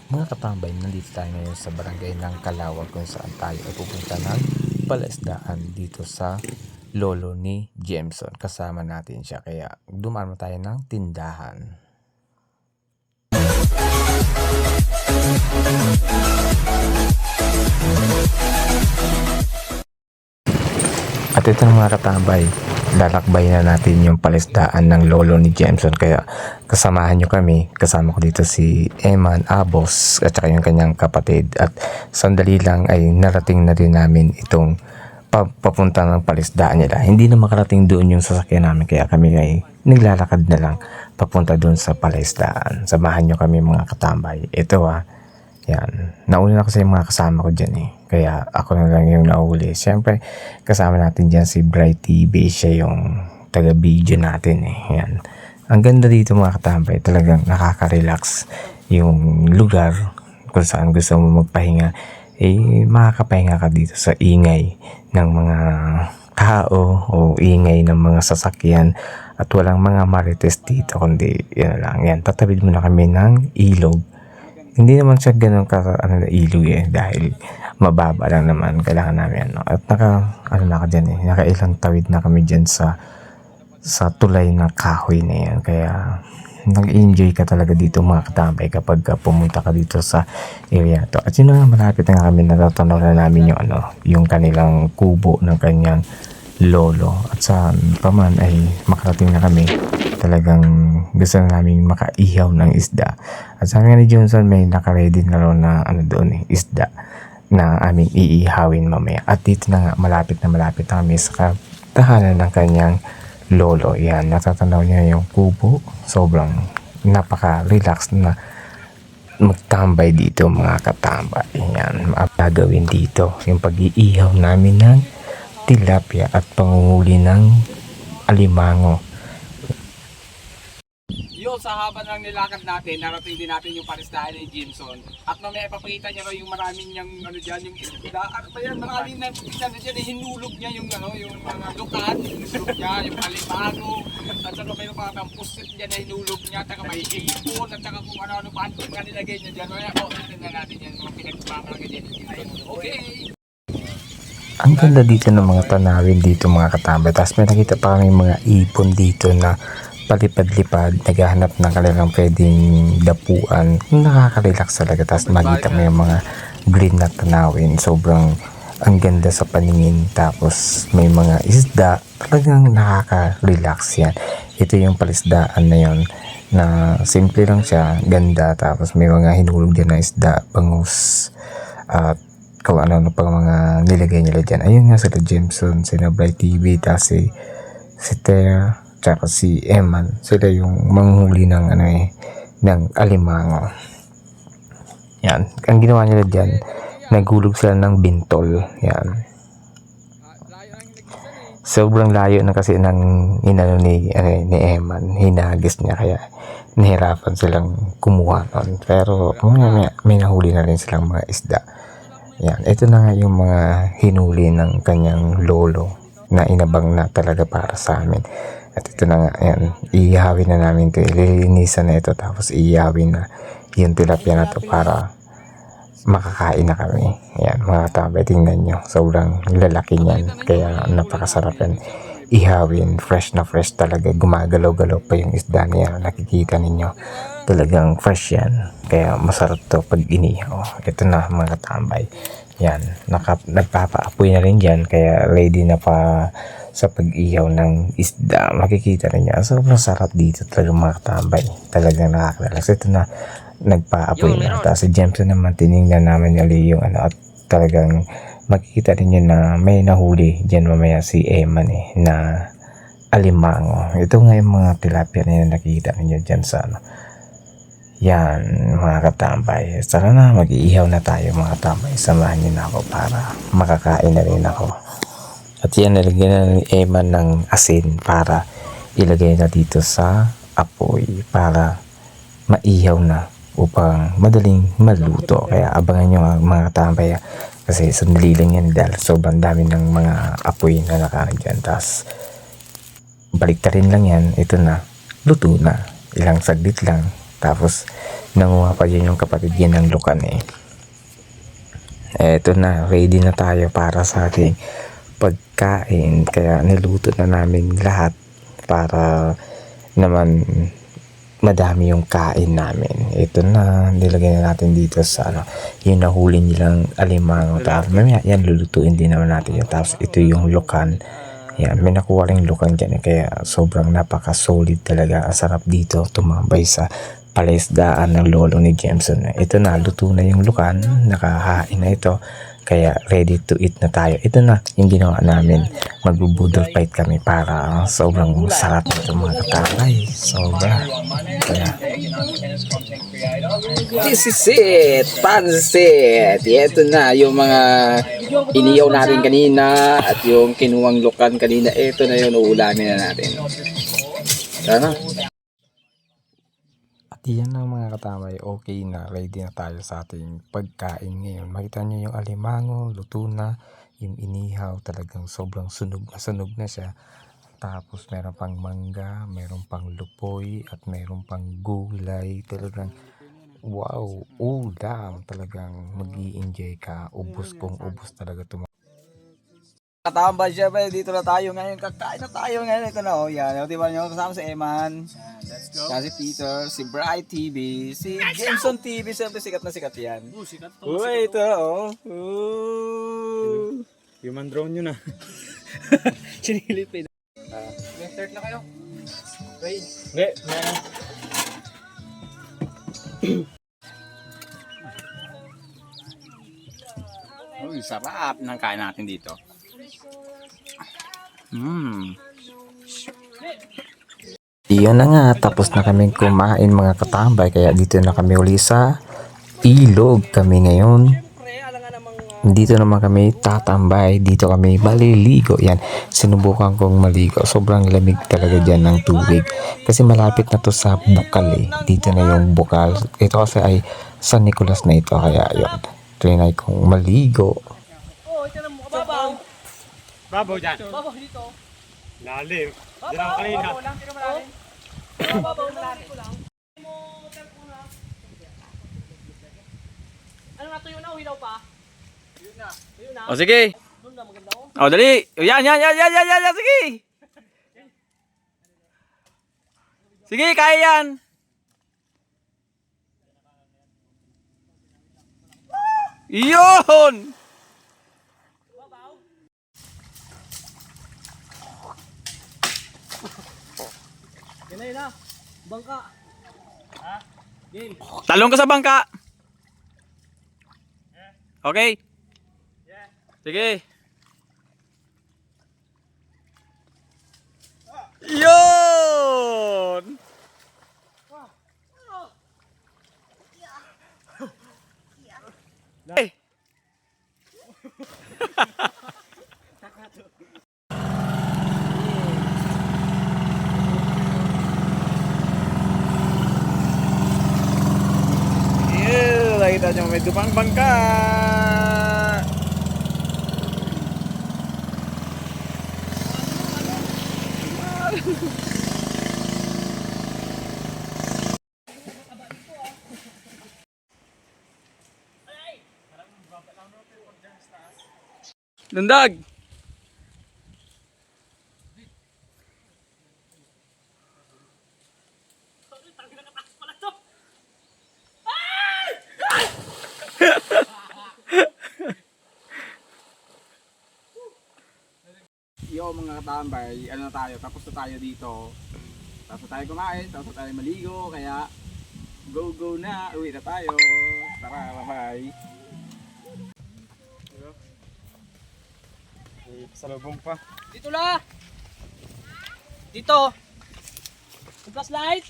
Mga katambay, nandito tayo ngayon sa barangay ng Kalawag kung saan tayo ay pupunta ng palaisdaan dito sa lolo ni Jameson. Kasama natin siya kaya dumaan tayo ng tindahan. At ito na mga katambay, lalakbay na natin yung palaisdaan ng lolo ni Jameson kaya kasamahan nyo kami. Kasama ko dito si Eman Abos at saka yung kanyang kapatid at sandali lang ay narating na din namin itong papunta ng palaisdaan nila. Hindi na makarating doon yung sasakyan namin kaya kami ay naglalakad na lang papunta doon sa palaisdaan. Samahan nyo kami mga katambay. Ito yan. Nauna na kasi yung mga kasama ko dyan eh. Kaya ako na lang yung nauli. Siyempre, kasama natin dyan si Bright TV. Siya yung taga-video natin eh. Yan. Ang ganda dito mga katambay. Talagang nakaka-relax yung lugar kung saan gusto mo magpahinga. Eh, makakapahinga ka dito sa ingay ng mga tao o ingay ng mga sasakyan at walang mga marites dito kundi yan lang. Yan. Tatawid muna kami ng ilog. Hindi naman siya ganun ilog eh dahil mababa lang naman kailangan namin at nakailang tawid na kami dyan sa tulay na kahoy na yan kaya nag-enjoy ka talaga dito mga katambay kapag pumunta ka dito sa area to. At yun na malapit na kami, natatanaw na namin yung yung kanilang kubo ng kanyang lolo at sa paman ay makarating na kami. Talagang gusto na namin makaihaw ng isda. At sabi nga ni Johnson, may nakaready na rin na doon isda na aming iihawin mamaya. At dito na nga, malapit na kami sa tahanan ng kanyang lolo. Yan, natatanaw niya yung kubo. Sobrang napaka-relax na magtambay dito mga katambay. Yan, gagawin dito yung pag-iihaw namin ng tilapia at pangunguli ng alimango. Yun, sa haba ng nilakad natin, narating din natin yung palaisdaan ni Jameson. At mamaya ipapakita niya raw yung maraming niyang dyan, yung isda. At pa yan, maraming na dyan, hinulog niya yung yung mga lukan, hinulog niya, yung alimango. At saka mayroon pa ng pusit dyan na hinulog niya, at saka may hipon, at saka kung ano-ano pa nga nilagay niya dyan. Mamaya, tingnan natin yan, mga pinagpapalagay dyan. Okay! Ang ganda dito ng mga tanawin dito mga katambay. Tapos may nakita pa kami mga ipon dito na palipad-lipad, naghahanap ng kanilang pwedeng dapuan. Nakaka-relax talaga. Tapos makita mo yung mga green na tanawin. Sobrang ang ganda sa paningin. Tapos may mga isda. Talagang nakaka-relax yan. Ito yung palaisdaan na yon na simple lang siya, ganda. Tapos may mga hinulog din na isda, bangus, at kung ano pang mga nilagay nila dyan. Ayun nga sila Jameson, sila Bright TV, tapos si Ter, tsaka si Eman. Sila yung manghuli ng ng alimango. Yan. Ang ginawa nila dyan, naghulog sila ng bintol. Yan. Sobrang layo na kasi ng ni Eman. Hinagis niya kaya nahirapan silang kumuha nun. Pero may nahuli na rin silang mga isda. Yan, ito na nga yung mga hinuli ng kanyang lolo na inabang na talaga para sa amin. At ito na nga, yan, iihawin na namin ito, ililinisan na ito, tapos iihawin na yung tilapia na ito para makakain na kami. Yan, mga tambay, tingnan nyo, sobrang lalaki niyan, kaya napakasarap yan. Ihawin, fresh na fresh talaga, gumagalaw-galaw pa yung isda niya, nakikita ninyo. Talagang fresh yan. Kaya masarap to pag inihaw. Ito na mga tambay. Yan. Nagpapaapoy na rin dyan. Kaya ready na pa sa pag-ihaw ng isda. Makikita rin niya. Sobrang sarap dito talaga mga tambay. Talagang nakaka-relax. Ito na. Nagpaapoy na. Tapos si Jameson naman tinignan namin ulit yung at talagang makikita rin niyo na may nahuli dyan mamaya si Eman na alimango. Ito nga yung mga tilapia na yun nakikita niyo dyan sa Yan, mga katambay. Tara na, mag-iihaw na tayo mga katambay. Samahan niyo na ako para makakain na rin ako. At yan, nilagyan na ni Eman ng asin para ilagay na dito sa apoy para maihaw na upang madaling maluto. Kaya abangan nyo mga katambay kasi sandali lang yan dahil sobrang dami ng mga apoy na nakaano dyan. Tapos baliktarin lang yan, ito na, luto na. Ilang saglit lang. Tapos nanguha pa yun yung kapatid niya ng lukan eh. Eto na, ready na tayo para sa ating pagkain. Kaya niluto na namin lahat para naman madami yung kain namin. Ito na, nilagay na natin dito sa yung nahuli nilang alimango. Tapos mamaya yan, lulutuin din naman natin yun. Tapos ito yung lukan. Yan, may nakuha rin lukan dyan. Kaya sobrang napaka-solid talaga. Ang sarap dito tumambay sa palaisdaan ng lolo ni Jameson. Ito na, luto na yung lukan. Nakahain na ito. Kaya ready to eat na tayo. Ito na yung ginawa namin. Magbubudol fight kami para sobrang sarap ito mga katakay. Sobra. Kaya this is it! Pansit! Ito na yung mga iniyaw natin kanina at yung kinuwang lukan kanina. Ito na yun, uulamin na natin. Tara. At yan ang mga katamay, okay na, ready na tayo sa ating pagkain ngayon. Makita nyo yung alimango, luto na, yung inihaw, talagang sobrang sunog na siya. Tapos meron pang mangga, meron pang lupoy, at meron pang gulay. Talagang wow, ulam. Talagang mag-i-enjoy ka. Ubus kung ubus talaga ito. Katambay syempre, dito na tayo ngayon. Kakain na tayo ngayon. Ito na oh, yan. O, diba nyo, kasama si Eman. Si Peter, si Bright TV, si Jameson TV. Siyempre sikat na sikat yan. Sikat to. Uy, ito oh. Human drone yun ah. Sinilipin. May start na kayo. Wait. Hindi. Uy, sarap ng kain natin dito. Iyon na nga, tapos na kami kumain mga katambay. Kaya dito na kami uli sa ilog kami ngayon. Dito naman kami tatambay. Dito kami maliligo. Yan, sinubukan kong maligo. Sobrang lamig talaga dyan ng tubig. Kasi malapit na to sa Bukal eh. Dito na yung Bukal. Ito kasi ay San Nicolas na ito. Kaya yun, trinay kong maligo. Babaw dyan. Babaw dito. Lalim. Diyan ako kanina. Ano na tuyo na o hilaw pa? O sige. O dali. O, yan. Sige. Sige, kaya yan. Yun! Ganay na. Bangka. Talong ka sa bangka. Okay? Sige. Yun! Hey! Nakita nyo may dumang bangka. Lundag. Yo mga katambay, ano na tayo, tapos na tayo dito. Tapos na tayo kumain, tapos na tayo maligo, kaya go na, uwi na tayo. Tara, bye-bye. Salubong pa. Dito la. Dito. Yung flashlight.